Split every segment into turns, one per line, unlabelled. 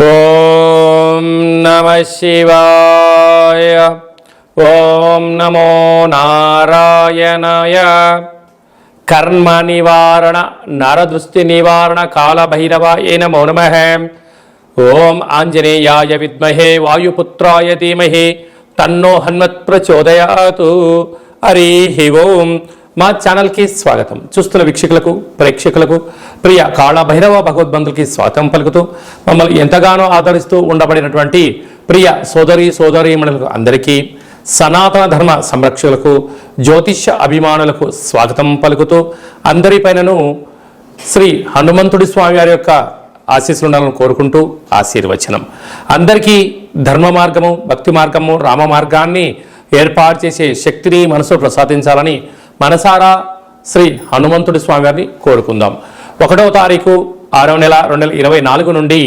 ఓం నమః శివాయ. ఓం నమో నారాయణాయ. కర్మ నివారణ నరదృష్టి నివారణ కాళభైరవాయ నమో నమః. ఓం ఆంజనేయాయ విద్మహే వాయుపుత్రాయ ధీమహి తన్నో హనుమత్ ప్రచోదయాతు. హరి ఓం. మా ఛానల్కి స్వాగతం. చూస్తున్న వీక్షకులకు ప్రేక్షకులకు ప్రియ కాళభైరవ భగవద్బంధులకి స్వాగతం పలుకుతూ మమ్మల్ని ఎంతగానో ఆదరిస్తూ ఉండబడినటువంటి ప్రియ సోదరీమణులకు అందరికీ, సనాతన ధర్మ సంరక్షకులకు, జ్యోతిష్య అభిమానులకు స్వాగతం పలుకుతూ అందరిపైనను శ్రీ హనుమంతుడి స్వామి వారి యొక్క ఆశీస్సులు ఉండాలని కోరుకుంటూ ఆశీర్వచనం. అందరికీ ధర్మ మార్గము, భక్తి మార్గము, రామ మార్గాన్ని ఏర్పాటు చేసే శక్తిని మనసు ప్రసాదించాలని మనసారా శ్రీ హనుమంతుడి స్వామి వారిని కోరుకుందాం. 1వ తారీఖు 6వ నెల 2024 నుండి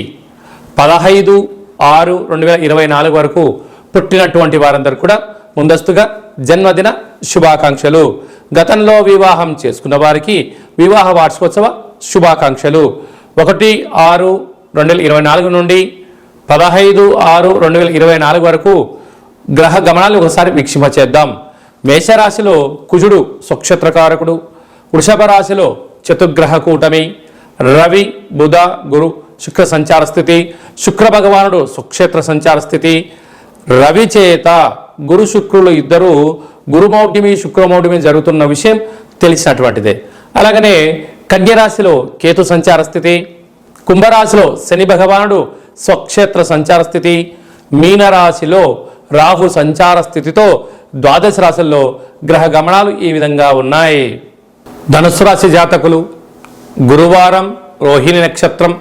15/6/2024 వరకు పుట్టినటువంటి వారందరూ కూడా ముందస్తుగా జన్మదిన శుభాకాంక్షలు. గతంలో వివాహం చేసుకున్న వారికి వివాహ వార్షికోత్సవ శుభాకాంక్షలు. 1/6/2024 నుండి 15/6/2024 వరకు గ్రహ గమనాలు ఒకసారి వీక్షింపచేద్దాం. మేషరాశిలో కుజుడు స్వక్షత్రకారకుడు, వృషభ రాశిలో చతుర్గ్రహ కూటమి, రవి బుధ గురు శుక్ర సంచార స్థితి, శుక్ర భగవానుడు స్వక్షేత్ర సంచార స్థితి, రవి చేత గురు శుక్రులు ఇద్దరు గురుమౌఢ్యమి శుక్రమౌఢ్యమి జరుగుతున్న విషయం తెలిసినటువంటిదే. అలాగనే కన్యరాశిలో కేతు సంచార స్థితి, కుంభరాశిలో శని భగవానుడు స్వక్షేత్ర సంచార స్థితి, మీనరాశిలో రాహు సంచార స్థితితో ద్వాదశ రాశుల్లో గ్రహ గమనాలు ఈ విధంగా ఉన్నాయి. ధనుస్సు రాశి జాతకులు గురువారం రోహిణి నక్షత్రం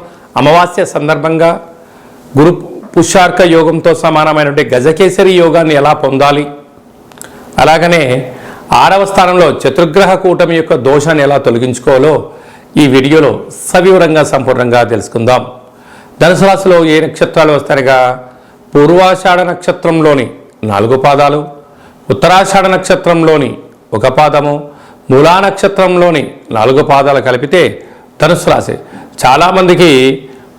అమావాస్య సందర్భంగా గురు పుష్యార్క యోగంతో సమానమైనటువంటి గజకేసరి యోగాన్ని ఎలా పొందాలి, అలాగనే 6వ స్థానంలో చతుర్గ్రహ కూటమి యొక్క దోషాన్ని ఎలా తొలగించుకోవాలో ఈ వీడియోలో సవివరంగా సంపూర్ణంగా తెలుసుకుందాం. ధనుసు రాశిలో ఏ నక్షత్రాలు వస్తాయిగా పూర్వాషాఢ నక్షత్రంలోని 4 పాదాలు, ఉత్తరాషాఢ నక్షత్రంలోని 1 పాదము, మూలా నక్షత్రంలోని 4 పాదాలు కలిపితే ధనుస్సు రాశి. చాలామందికి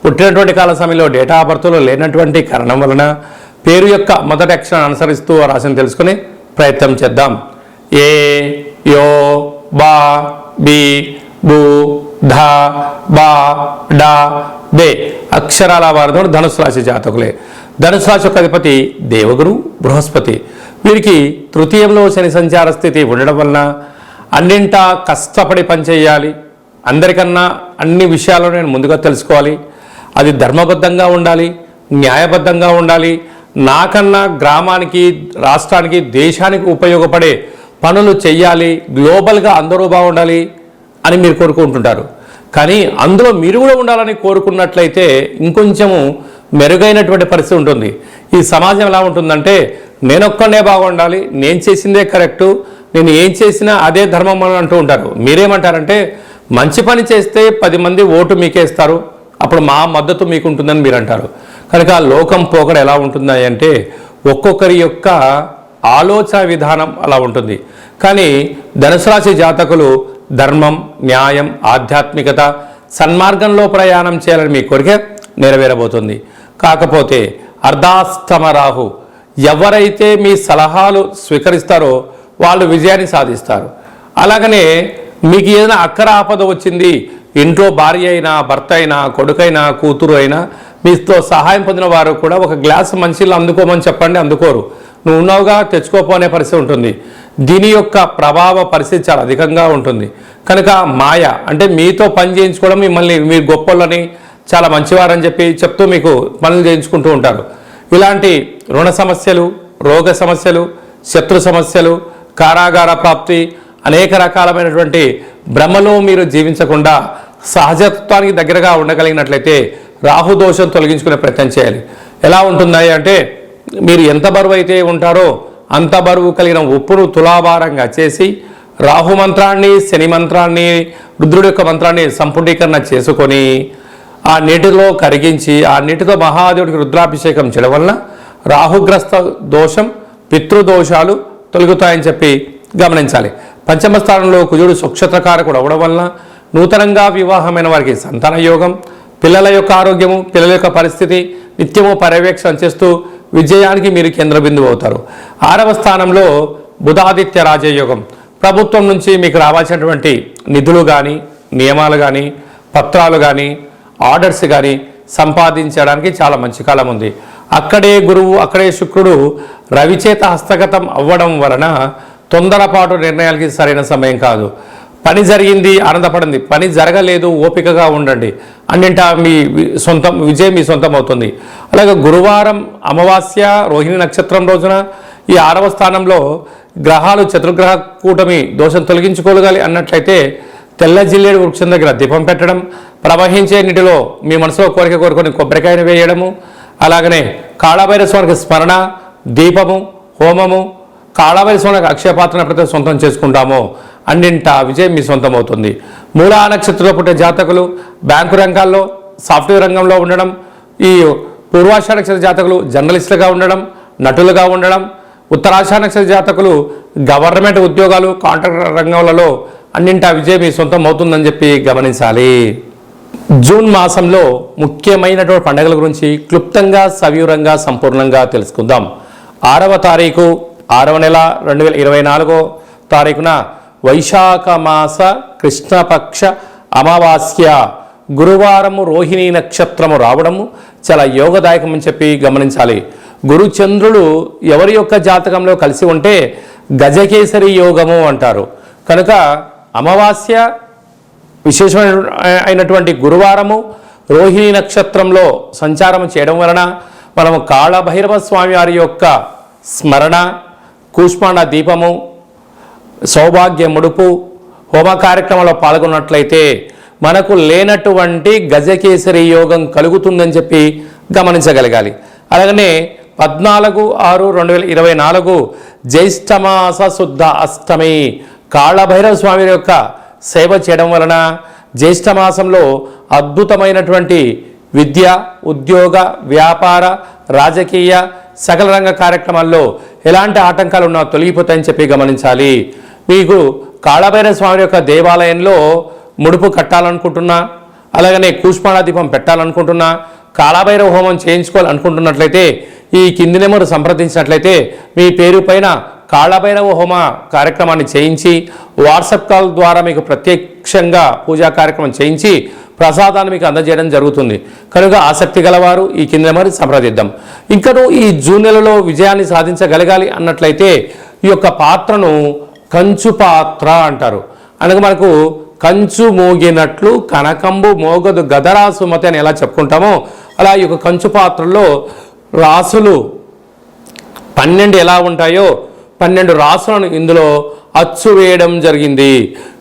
పుట్టినటువంటి కాల సమయంలో డేటా ఆఫ్ బర్త్లో లేనటువంటి కారణం వలన పేరు యొక్క మొదటి అక్షరాన్ని అనుసరిస్తూ ఆ రాశిని తెలుసుకునే ప్రయత్నం చేద్దాం. ఏ, యో, బా, బి, బు, ధ, బా, డా, బే అక్షరాల వారితో ధనుస్సు రాశి జాతకులే. ధనుసు రాశి యొక్క అధిపతి దేవగురు బృహస్పతి. వీరికి తృతీయంలో శని సంచార స్థితి ఉండడం వలన అన్నింటా కష్టపడి పనిచేయాలి, అందరికన్నా అన్ని విషయాలను నేను ముందుగా తెలుసుకోవాలి, అది ధర్మబద్ధంగా ఉండాలి, న్యాయబద్ధంగా ఉండాలి, నాకన్నా గ్రామానికి, రాష్ట్రానికి, దేశానికి ఉపయోగపడే పనులు చెయ్యాలి, గ్లోబల్గా అందరూ బాగుండాలి అని మీరు కోరుకుంటుంటారు. కానీ అందులో మీరు కూడా ఉండాలని కోరుకున్నట్లయితే ఇంకొంచెము మెరుగైనటువంటి పరిస్థితి ఉంటుంది. ఈ సమాజం ఎలా ఉంటుందంటే నేనొక్కడే బాగుండాలి, నేను చేసిందే కరెక్టు, నేను ఏం చేసినా అదే ధర్మం అని అంటూ ఉంటారు. మీరేమంటారంటే మంచి పని చేస్తే 10 మంది ఓటు మీకేస్తారు, అప్పుడు మా మద్దతు మీకు ఉంటుందని మీరు అంటారు. కనుక లోకం పోకడ ఎలా ఉంటుంది అంటే ఒక్కొక్కరి యొక్క ఆలోచన విధానం అలా ఉంటుంది. కానీ ధనుసు రాశి జాతకులు ధర్మం, న్యాయం, ఆధ్యాత్మికత, సన్మార్గంలో ప్రయాణం చేయాలని మీ కోరిక నెరవేరబోతుంది. కాకపోతే అర్ధాస్తమ రాహు ఎవరైతే మీ సలహాలు స్వీకరిస్తారో వాళ్ళు విజయాన్ని సాధిస్తారు. అలాగనే మీకు ఏదైనా అక్కర ఆపద వచ్చింది, ఇంట్లో భార్య అయినా, భర్త అయినా, కొడుకైనా, కూతురు అయినా మీతో సహాయం పొందిన వారు కూడా ఒక గ్లాసు మంచిలు అందుకోమని చెప్పండి, అందుకోరు. నువ్వు ఉన్నావుగా తెచ్చుకోపోనే పరిస్థితి ఉంటుంది. దీని యొక్క ప్రభావ పరిస్థితి చాలా అధికంగా ఉంటుంది. కనుక మాయ అంటే మీతో పని చేయించుకోవడం, మిమ్మల్ని మీరు గొప్పలని చాలా మంచివారని చెప్తూ మీకు పనులు చేయించుకుంటూ ఉంటారు. ఇలాంటి రుణ సమస్యలు, రోగ సమస్యలు, శత్రు సమస్యలు, కారాగార ప్రాప్తి, అనేక రకాలమైనటువంటి భ్రమలో మీరు జీవించకుండా సహజత్వానికి దగ్గరగా ఉండగలిగినట్లయితే రాహుదోషం తొలగించుకునే ప్రయత్నం చేయాలి. ఎలా ఉంటుందా అంటే మీరు ఎంత బరువు అయితే ఉంటారో అంత బరువు కలిగిన ఉప్పును తులాభారంగా చేసి రాహు మంత్రాన్ని, శని మంత్రాన్ని, రుద్రుడి యొక్క మంత్రాన్ని సంపుటీకరణ చేసుకొని ఆ నీటిలో కరిగించి ఆ నీటితో మహాదేవుడికి రుద్రాభిషేకం చేయడం వలన రాహుగ్రస్త దోషం, పితృదోషాలు తొలగుతాయని చెప్పి గమనించాలి. పంచమ స్థానంలో కుజుడు స్వక్షత్రకారకుడు అవడం వలన నూతనంగా వివాహమైన వారికి సంతాన యోగం, పిల్లల యొక్క ఆరోగ్యము, పిల్లల యొక్క పరిస్థితి నిత్యము పర్యవేక్షణ చేస్తూ విజయానికి మీరు కేంద్ర బిందువు అవుతారు. 6వ స్థానంలో బుధాదిత్య రాజయోగం. ప్రభుత్వం నుంచి మీకు రావాల్సినటువంటి నిధులు కానీ, నియమాలు కానీ, పత్రాలు కానీ, ఆర్డర్స్ కానీ సంపాదించడానికి చాలా మంచి కాలం ఉంది. అక్కడే గురువు, అక్కడే శుక్రుడు రవిచేత హస్తగతం అవ్వడం వలన తొందరపాటు నిర్ణయాలకి సరైన సమయం కాదు. పని జరిగింది ఆనందపడండి, పని జరగలేదు ఓపికగా ఉండండి, అన్నింటా మీ సొంతం విజయం మీ సొంతం అవుతుంది. అలాగే గురువారం అమావాస్య రోహిణి నక్షత్రం రోజున ఈ 6వ స్థానంలో గ్రహాలు చతుర్గ్రహ కూటమి దోషం తొలగించుకోగలి అన్నట్లయితే తెల్ల జిల్లేడు వృక్షం దగ్గర దీపం పెట్టడం, ప్రవహించే నీటిలో మీ మనసులో కోరిక కోరుకొని కొబ్బరికాయను వేయడము, అలాగనే కాళభైరవ స్వామికి స్మరణ, దీపము, హోమము, కాళభైరవ స్వామికి అక్షయపాత్రను ఎప్పుడైతే సొంతం చేసుకుంటామో అన్నింటా విజయం మీ సొంతం అవుతుంది. మూలా నక్షత్రంలో పుట్టే జాతకులు బ్యాంకు రంగాల్లో, సాఫ్ట్వేర్ రంగంలో ఉండడం, ఈ పూర్వాషాఢ నక్షత్ర జాతకులు జర్నలిస్టులుగా ఉండడం, నటులుగా ఉండడం, ఉత్తరాషాఢ నక్షత్ర జాతకులు గవర్నమెంట్ ఉద్యోగాలు, కాంట్రాక్టర్ రంగంలో అన్నింటా విజయం మీ సొంతం అవుతుందని చెప్పి గమనించాలి. జూన్ మాసంలో ముఖ్యమైనటువంటి పండుగల గురించి క్లుప్తంగా సవివరంగా సంపూర్ణంగా తెలుసుకుందాం. 6వ తారీఖు 6వ నెల 2024 తారీఖున వైశాఖ మాస కృష్ణపక్ష అమావాస్య గురువారము రోహిణీ నక్షత్రము రావడము చాలా యోగదాయకం అని చెప్పి గమనించాలి. గురుచంద్రుడు ఎవరి యొక్క జాతకంలో కలిసి ఉంటే గజకేసరి యోగము అంటారు. కనుక అమావాస్య విశేషమైనటువంటి గురువారము రోహిణీ నక్షత్రంలో సంచారం చేయడం వలన మనము కాళభైరవ స్వామి వారి యొక్క స్మరణ, కూష్మాండ దీపము, సౌభాగ్య ముడుపు, హోమ కార్యక్రమంలో పాల్గొన్నట్లయితే మనకు లేనటువంటి గజకేసరి యోగం కలుగుతుందని చెప్పి గమనించగలగాలి. అలాగనే 14/6/2024 జ్యేష్ఠమాస శుద్ధ అష్టమి కాళభైరవ స్వామి యొక్క సేవ చేయడం వలన జ్యేష్ఠమాసంలో అద్భుతమైనటువంటి విద్య, ఉద్యోగ, వ్యాపార, రాజకీయ సకల రంగ కార్యక్రమాల్లో ఎలాంటి ఆటంకాలు ఉన్నా తొలగిపోతాయని చెప్పి గమనించాలి. మీకు కాళభైరవ స్వామి యొక్క దేవాలయంలో ముడుపు కట్టాలనుకుంటున్నా, అలాగనే కూష్మాండ దీపం పెట్టాలనుకుంటున్నా, కాళభైరవ హోమం చేయించుకోవాలనుకుంటున్నట్లయితే ఈ కింది నెంబరు సంప్రదించినట్లయితే మీ పేరు పైన కాళభైరవ హోమ కార్యక్రమాన్ని చేయించి వాట్సాప్ కాల్ ద్వారా మీకు ప్రత్యక్షంగా పూజా కార్యక్రమం చేయించి ప్రసాదాన్ని మీకు అందజేయడం జరుగుతుంది. కనుక ఆసక్తి గలవారు ఈ కింద నెంబర్ సంప్రదిద్దాం. ఇంకనూ ఈ జూన్ నెలలో విజయాన్ని సాధించగలగాలి అన్నట్లయితే ఈ యొక్క పాత్రను కంచు పాత్ర అంటారు. అనగా మనకు కంచు మోగినట్లు కనకంబు మోగదు గదరా సుమతి అని ఎలా చెప్పుకుంటామో అలా ఈ యొక్క కంచు పాత్రలో రాసులు 12 ఎలా ఉంటాయో 12 రాసులను ఇందులో అచ్చు వేయడం జరిగింది.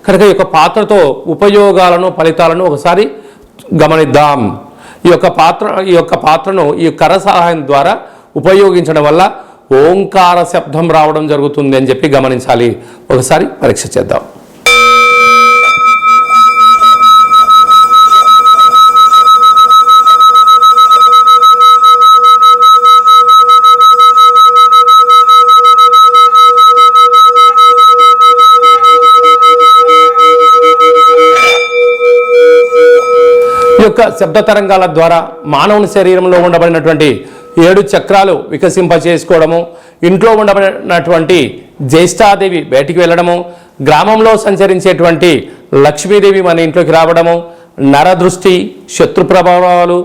కనుక ఈ యొక్క పాత్రతో ఉపయోగాలను, ఫలితాలను ఒకసారి గమనిద్దాం. ఈ యొక్క పాత్రను ఈ కర్ర సహాయం ద్వారా ఉపయోగించడం వల్ల ఓంకార శబ్దం రావడం జరుగుతుంది అని చెప్పి గమనించాలి. ఒకసారి పరీక్ష చేద్దాం. యొక్క శబ్ద తరంగాల ద్వారా మానవుని శరీరంలో ఉండబడినటువంటి 7 చక్రాలు వికసింపచేసుకోవడము, ఇంట్లో ఉండబడినటువంటి జ్యేష్ఠాదేవి బయటికి వెళ్ళడము, గ్రామంలో సంచరించేటువంటి లక్ష్మీదేవి మన ఇంట్లోకి రావడము, నరదృష్టి, శత్రు ప్రభావాలు,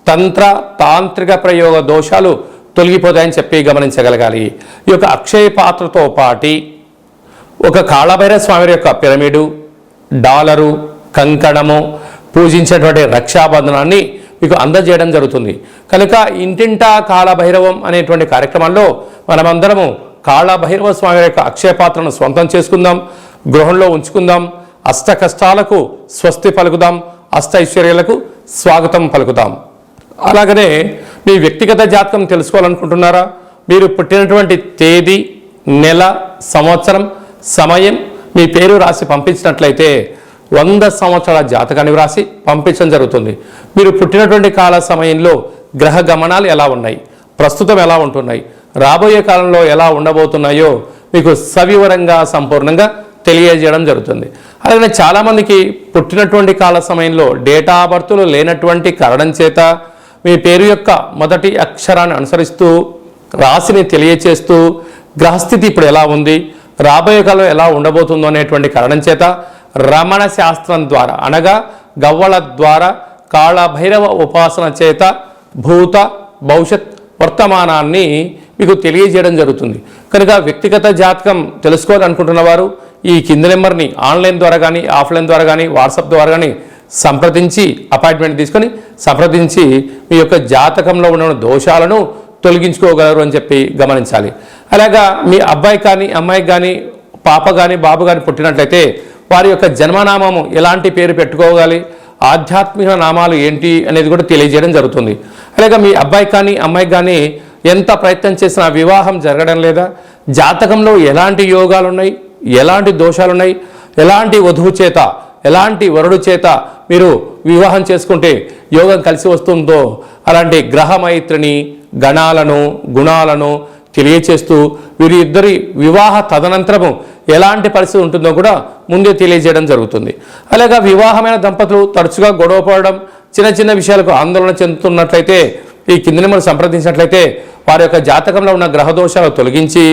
తంత్ర తాంత్రిక ప్రయోగ దోషాలు తొలగిపోతాయని చెప్పి గమనించగలగాలి. ఈ యొక్క అక్షయ పాత్రతో పాటి ఒక కాళభైరవ స్వామి యొక్క పిరమిడు, డాలరు, కంకణము, పూజించేటువంటి రక్షాబంధనాన్ని మీకు అందజేయడం జరుగుతుంది. కనుక ఇంటింటా కాళభైరవం అనేటువంటి కార్యక్రమంలో మనమందరము కాళభైరవ స్వామి యొక్క అక్షయ పాత్రను స్వంతం చేసుకుందాం, గృహంలో ఉంచుకుందాం, అష్ట కష్టాలకు స్వస్తి పలుకుదాం, అష్ట ఐశ్వర్యాలకు స్వాగతం పలుకుదాం. అలాగనే మీ వ్యక్తిగత జాతకం తెలుసుకోవాలనుకుంటున్నారా? మీరు పుట్టినటువంటి తేదీ, నెల, సంవత్సరం, సమయం మీ పేరు రాసి పంపించినట్లయితే 100 సంవత్సరాల జాతకాన్ని వ్రాసి పంపించడం జరుగుతుంది. మీరు పుట్టినటువంటి కాల సమయంలో గ్రహ గమనాలు ఎలా ఉన్నాయి, ప్రస్తుతం ఎలా ఉంటున్నాయి, రాబోయే కాలంలో ఎలా ఉండబోతున్నాయో మీకు సవివరంగా సంపూర్ణంగా తెలియజేయడం జరుగుతుంది. అలాగే చాలామందికి పుట్టినటువంటి కాల సమయంలో డేటా ఆఫ్ బర్త్లు లేనటువంటి కారణం చేత మీ పేరు యొక్క మొదటి అక్షరాన్ని అనుసరిస్తూ రాశిని తెలియచేస్తూ గ్రహస్థితి ఇప్పుడు ఎలా ఉంది, రాబోయే కాలం ఎలా ఉండబోతుందో అనేటువంటి కారణం చేత రమణ శాస్త్రం ద్వారా అనగా గవ్వల ద్వారా కాళభైరవ ఉపాసన చేత భూత భవిష్యత్ వర్తమానాన్ని మీకు తెలియజేయడం జరుగుతుంది. కనుక వ్యక్తిగత జాతకం తెలుసుకోవాలనుకుంటున్న వారు ఈ కింది నెంబర్ని ఆన్లైన్ ద్వారా కానీ ఆఫ్లైన్ ద్వారా కానీ వాట్సాప్ ద్వారా కానీ సంప్రదించి అపాయింట్మెంట్ తీసుకొని సంప్రదించి మీ యొక్క జాతకంలో ఉన్న దోషాలను తొలగించుకోగలరు అని చెప్పి గమనించాలి. అలాగా మీ అబ్బాయి కానీ అమ్మాయికి కానీ పాప కానీ బాబు కానీ పుట్టినట్లయితే వారి యొక్క జన్మనామము ఎలాంటి పేరు పెట్టుకోవాలి, ఆధ్యాత్మిక నామాలు ఏంటి అనేది కూడా తెలియజేయడం జరుగుతుంది. అలాగే మీ అబ్బాయి కానీ అమ్మాయికి కానీ ఎంత ప్రయత్నం చేసినా వివాహం జరగడం లేదా, జాతకంలో ఎలాంటి యోగాలు ఉన్నాయి, ఎలాంటి దోషాలు ఉన్నాయి, ఎలాంటి వధువు చేత ఎలాంటి వరుడు చేత మీరు వివాహం చేసుకుంటే యోగం కలిసి వస్తుందో అలాంటి గ్రహమైత్రిని గణాలను గుణాలను తెలియచేస్తూ వీరి ఇద్దరి వివాహ తదనంతరము ఎలాంటి పరిస్థితి ఉంటుందో కూడా ముందే తెలియజేయడం జరుగుతుంది. అలాగే వివాహమైన దంపతులు తరచుగా గొడవ పడడం, చిన్న చిన్న విషయాలకు ఆందోళన చెందుతున్నట్లయితే ఈ కింది నెంబర్ సంప్రదించినట్లయితే వారి యొక్క జాతకంలో ఉన్న గ్రహదోషాలు తొలగించి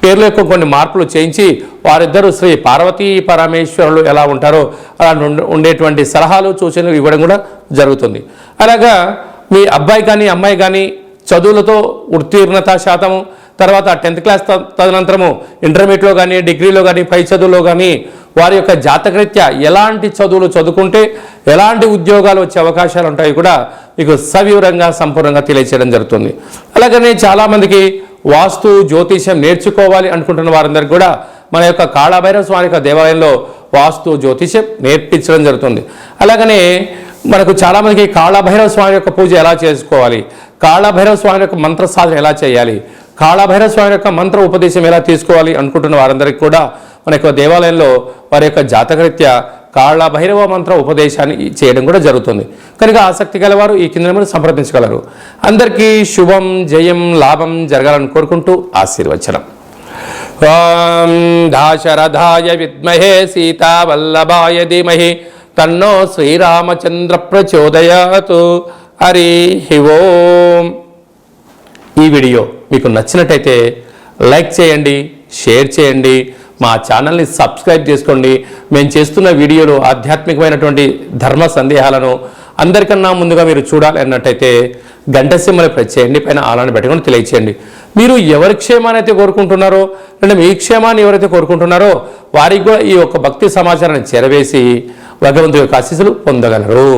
పేర్ల యొక్క కొన్ని మార్పులు చేయించి వారిద్దరూ శ్రీ పార్వతీ పరమేశ్వరులు ఎలా ఉంటారో అలా ఉండేటువంటి సలహాలు సూచనలు ఇవ్వడం కూడా జరుగుతుంది. అలాగా మీ అబ్బాయి కానీ అమ్మాయి కానీ చదువులతో ఉత్తీర్ణత శాతము, తర్వాత 10th క్లాస్ తదనంతరము ఇంటర్మీడియట్లో కానీ డిగ్రీలో కానీ పై చదువులో కానీ వారి యొక్క జాతకరీత్యా ఎలాంటి చదువులు చదువుకుంటే ఎలాంటి ఉద్యోగాలు వచ్చే అవకాశాలు ఉంటాయి కూడా మీకు సవివరంగా సంపూర్ణంగా తెలియచేయడం జరుగుతుంది. అలాగనే చాలామందికి వాస్తు జ్యోతిష్యం నేర్చుకోవాలి అనుకుంటున్న వారందరికీ కూడా మన యొక్క కాళభైరవ స్వామి యొక్క దేవాలయంలో వాస్తు జ్యోతిష్యం నేర్పించడం జరుగుతుంది. అలాగనే మనకు చాలామందికి కాళభైరవ స్వామి యొక్క పూజ ఎలా చేసుకోవాలి, కాళభైరవ స్వామి యొక్క మంత్ర సాధన ఎలా చేయాలి, కాళభైరవ స్వామి యొక్క మంత్ర ఉపదేశం ఎలా తీసుకోవాలి అనుకుంటున్న వారందరికీ కూడా మన యొక్క దేవాలయంలో వారి యొక్క జాతకరీత్యా కాళభైరవ మంత్ర ఉపదేశాన్ని చేయడం కూడా జరుగుతుంది. కనుక ఆసక్తి గలవారు ఈ కింద నెంబర్ సంప్రదించగలరు. అందరికీ శుభం జయం లాభం జరగాలని కోరుకుంటూ ఆశీర్వచనం. ఓం దాశరథాయ విద్మహే సీతావల్లభాయ ధీమహి తన్నో శ్రీరామచంద్ర ప్రచోదయాతు. హరి ఓం. ఈ వీడియో మీకు నచ్చినట్టయితే లైక్ చేయండి, షేర్ చేయండి, మా ఛానల్ని సబ్స్క్రైబ్ చేసుకోండి. మేము చేస్తున్న వీడియోలు ఆధ్యాత్మికమైనటువంటి ధర్మ సందేహాలను అందరికన్నా ముందుగా మీరు చూడాలి అన్నట్టయితే గంట సింబల్ ప్రెస్ చేయండి, పైన ఆలాన్ని పెట్టుకొని తెలియచేయండి. మీరు ఎవరి క్షేమాన్ని అయితే కోరుకుంటున్నారో అంటే మీ క్షేమాన్ని ఎవరైతే కోరుకుంటున్నారో వారికి కూడా ఈ యొక్క భక్తి సమాచారాన్ని చేరవేసి భగవంతుడి యొక్క ఆశీస్సులు పొందగలరు.